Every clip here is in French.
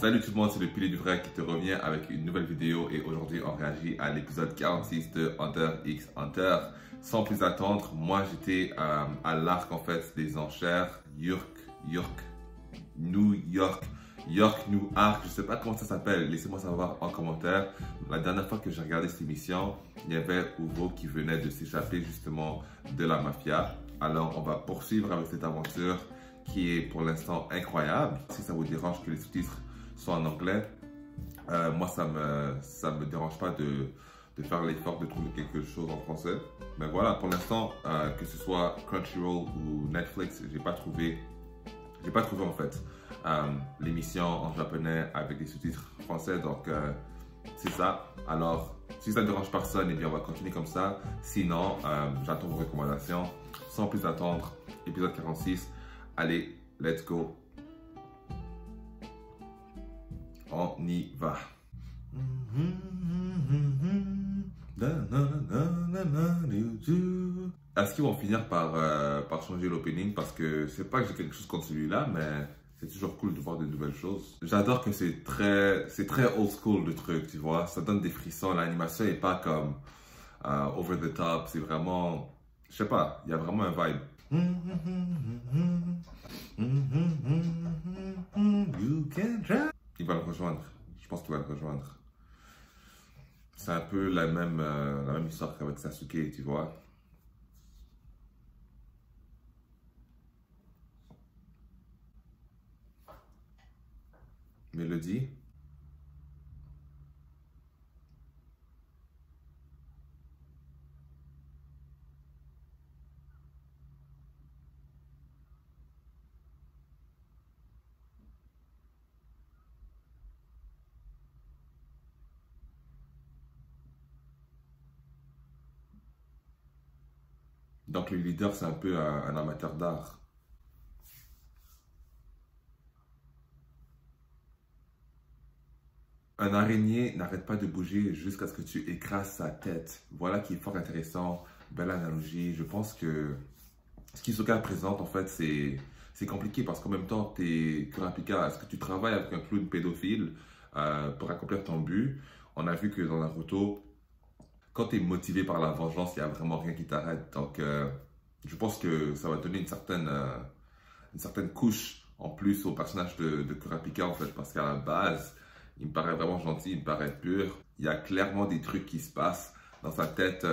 Salut tout le monde, c'est le Pilier du Vrai qui te revient avec une nouvelle vidéo et aujourd'hui on réagit à l'épisode 46 de Hunter x Hunter. Sans plus attendre, moi j'étais à l'arc en fait des enchères New York, New Arc, je sais pas comment ça s'appelle, laissez-moi savoir en commentaire. La dernière fois que j'ai regardé cette émission, il y avait Uvo qui venait de s'échapper justement de la mafia. Alors on va poursuivre avec cette aventure qui est pour l'instant incroyable. Si ça vous dérange que les sous-titres soient en anglais, moi ça me dérange pas de faire l'effort de trouver quelque chose en français. Mais voilà, pour l'instant, que ce soit Crunchyroll ou Netflix, j'ai pas trouvé en fait l'émission en japonais avec des sous-titres français, donc c'est ça. Alors, si ça ne dérange personne, eh bien on va continuer comme ça. Sinon, j'attends vos recommandations. Sans plus attendre, épisode 46. Allez, let's go. On y va. Est-ce qu'ils vont finir par changer l'opening? Parce que c'est pas que j'ai quelque chose contre celui-là, mais c'est toujours cool de voir de nouvelles choses. J'adore que c'est très old school le truc, tu vois. Ça donne des frissons. L'animation est pas comme over the top. C'est vraiment, je sais pas, il y a vraiment un vibe. Il va le rejoindre. Je pense qu'il va le rejoindre. C'est un peu la même histoire qu'avec Sasuke, tu vois. Mélodie. Donc le leader, c'est un peu un amateur d'art. Un araignée n'arrête pas de bouger jusqu'à ce que tu écrases sa tête. Voilà qui est fort intéressant. Belle analogie. Je pense que ce qu'Hisoka présente, en fait, c'est compliqué parce qu'en même temps, t'es Kurapika. Est-ce que tu travailles avec un clown pédophile pour accomplir ton but? On a vu que dans Naruto, quand tu es motivé par la vengeance, il n'y a vraiment rien qui t'arrête. Donc, je pense que ça va donner une certaine couche en plus au personnage de Kurapika, en fait, parce qu'à la base, il me paraît vraiment gentil, il me paraît pur. Il y a clairement des trucs qui se passent dans sa tête.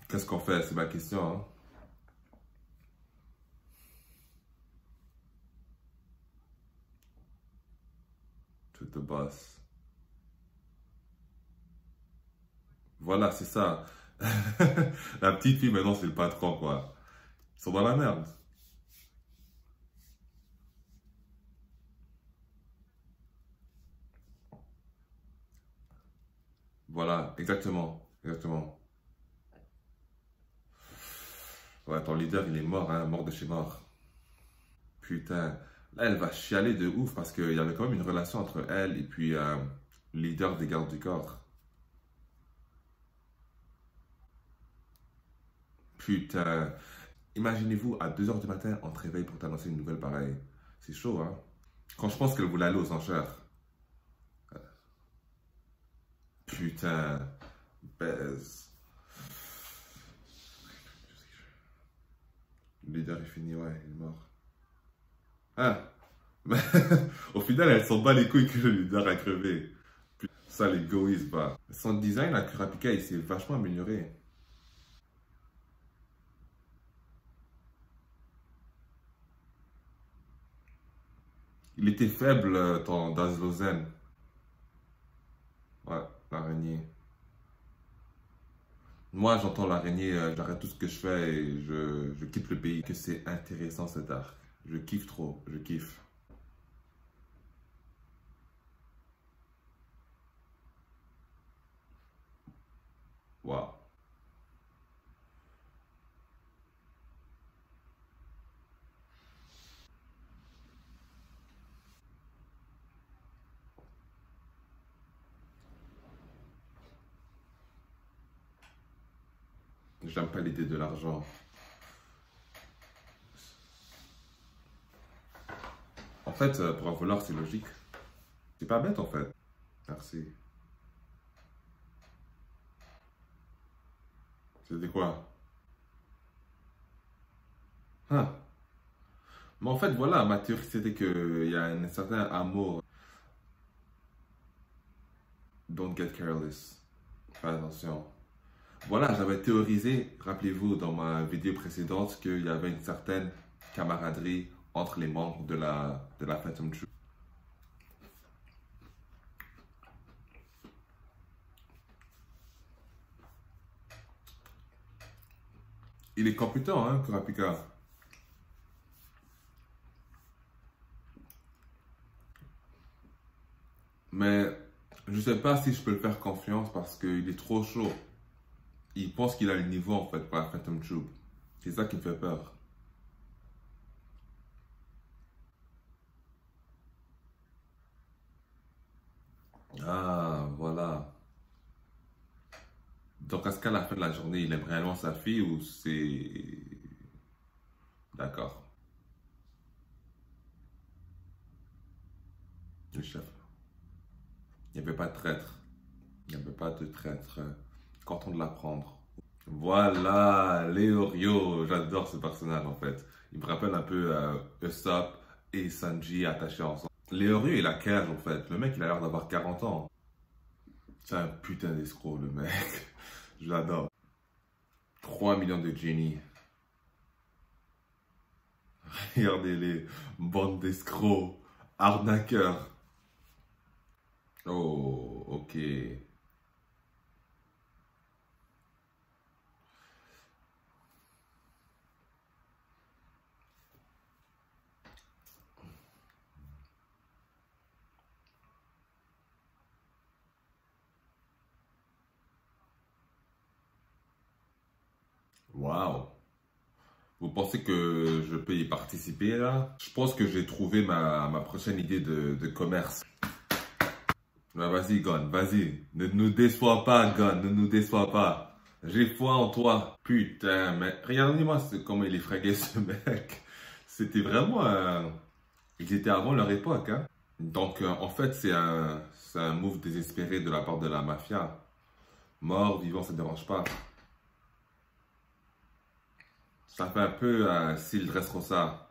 Qu'est-ce qu'on fait? C'est ma question, hein. To the boss. Voilà, c'est ça. La petite fille, maintenant, c'est le patron, quoi. Ils sont dans la merde. Voilà, exactement. Exactement. Ouais, ton leader, il est mort, hein, mort de chez mort. Putain. Là, elle va chialer de ouf parce qu'il y avait quand même une relation entre elle et puis le leader des gardes du corps. Putain. Imaginez-vous, à 2 heures du matin, on te réveille pour t'annoncer une nouvelle pareille. C'est chaud, hein? Quand je pense qu'elle voulait aller aux enchères. Putain. Baise. Le leader est fini, ouais, il est mort. Ah. Au final, elle s'en bat les couilles que le leader a crevé. Ça, l'égoïsme, bah. Son design à Kurapika, il s'est vachement amélioré. Il était faible dans Dazlozen. Ouais, l'araignée. Moi, j'entends l'araignée, j'arrête tout ce que je fais et je quitte le pays. Que c'est intéressant cet arc. Je kiffe trop, je kiffe. Waouh. J'aime pas l'idée de l'argent. fait, pour un voleur, c'est logique. C'est pas bête, en fait. Merci. C'était quoi? Ah. Mais en fait, voilà, ma théorie, c'était qu'il y a un certain amour. Don't get careless. Fais attention. Voilà, j'avais théorisé, rappelez-vous, dans ma vidéo précédente, qu'il y avait une certaine camaraderie entre les membres de la Phantom Troop. Il est compétent, hein, Kurapika. Mais je ne sais pas si je peux le faire confiance parce qu'il est trop chaud. Il pense qu'il a le niveau, en fait, pour la Phantom Troop. C'est ça qui me fait peur. Ah, voilà. Donc, est-ce qu'à la fin de la journée, il aime réellement sa fille ou c'est... D'accord, le chef. Il n'y avait pas de traître. Il n'y avait pas de traître. Content de l'apprendre. Voilà, Leorio. J'adore ce personnage en fait. Il me rappelle un peu Usopp et Sanji attachés ensemble. Leorio, il a quel âge en fait? Le mec, il a l'air d'avoir 40 ans. C'est un putain d'escroc, le mec. Je l'adore. 3 millions de Genie. Regardez-les, bande d'escrocs, arnaqueurs. Oh, ok. Waouh. Vous pensez que je peux y participer là? Je pense que j'ai trouvé ma prochaine idée de commerce. Bah, vas-y, Gon, vas-y. Ne nous déçois pas, Gon, ne nous déçois pas. J'ai foi en toi. Putain, mais regardez-moi comment il est fragué ce mec. C'était vraiment un... Ils étaient avant leur époque, hein. Donc, en fait, c'est un move désespéré de la part de la mafia. Mort, vivant, ça ne dérange pas. Ça fait un peu style Dressrosa.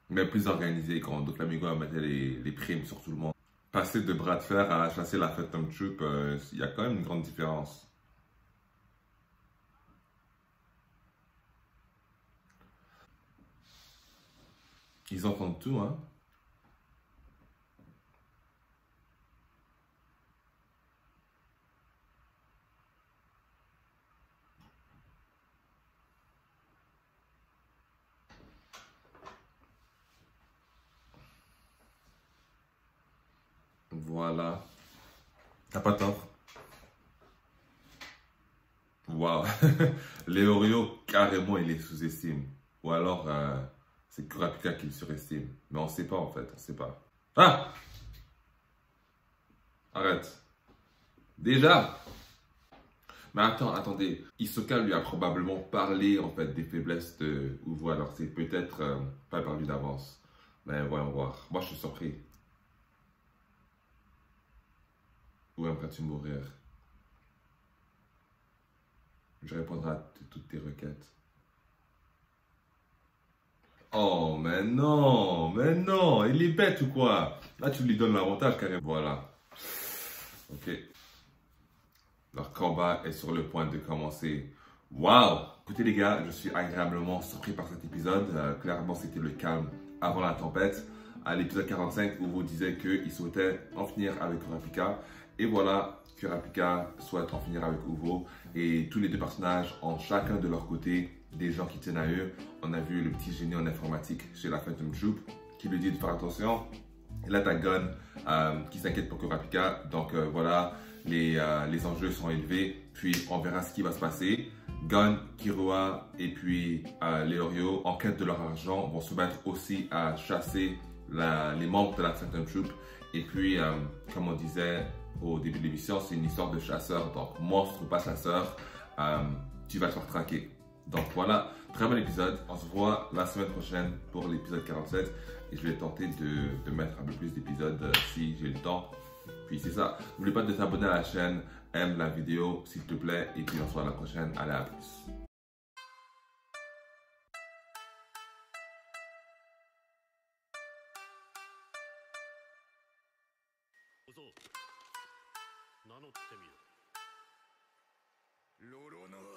Mais plus organisé quand Doflamingo mettait les primes sur tout le monde. Passer de bras de fer à chasser la Phantom Troop, il y a quand même une grande différence. Ils entendent tout, hein. Voilà. T'as pas tort. Waouh. Léorio, carrément, il est sous-estime. Ou alors, c'est Kurapika qui le surestime. Mais on sait pas, en fait. On sait pas. Ah! Arrête. Déjà? Mais attends, attendez. Hisoka lui a probablement parlé, en fait, des faiblesses de Uvo. Alors, c'est peut-être pas par lui d'avance. Mais voyons voir. Moi, je suis surpris. Où aimerais-tu mourir? Je répondrai à toutes tes requêtes. Oh, mais non, il est bête ou quoi? Là, tu lui donnes l'avantage carrément. Voilà. Ok. Leur combat est sur le point de commencer. Waouh! Écoutez les gars, je suis agréablement surpris par cet épisode. Clairement, c'était le calme avant la tempête. À l'épisode 45, où vous disait qu'il souhaitait en finir avec Kurapika. Et voilà, Kurapika souhaite en finir avec Uvo. Et tous les deux personnages ont chacun de leur côté des gens qui tiennent à eux. On a vu le petit génie en informatique chez la Phantom Troop qui lui dit de faire attention. Et là, t'as Gon qui s'inquiète pour Kurapika. Donc voilà, les enjeux sont élevés. Puis on verra ce qui va se passer. Gon, Killua et puis Leorio, en quête de leur argent, vont se mettre aussi à chasser les membres de la Phantom Troop. Et puis, comme on disait au début de l'émission, c'est une histoire de chasseur. Donc, monstre ou pas chasseur, tu vas te faire traquer. Donc voilà, très bon épisode. On se voit la semaine prochaine pour l'épisode 47. Et je vais tenter de mettre un peu plus d'épisodes si j'ai le temps. Puis c'est ça. N'oublie pas de t'abonner à la chaîne, aime la vidéo s'il te plaît. Et puis on se voit la prochaine. Allez, à plus. 名乗ってみろ。ロロノア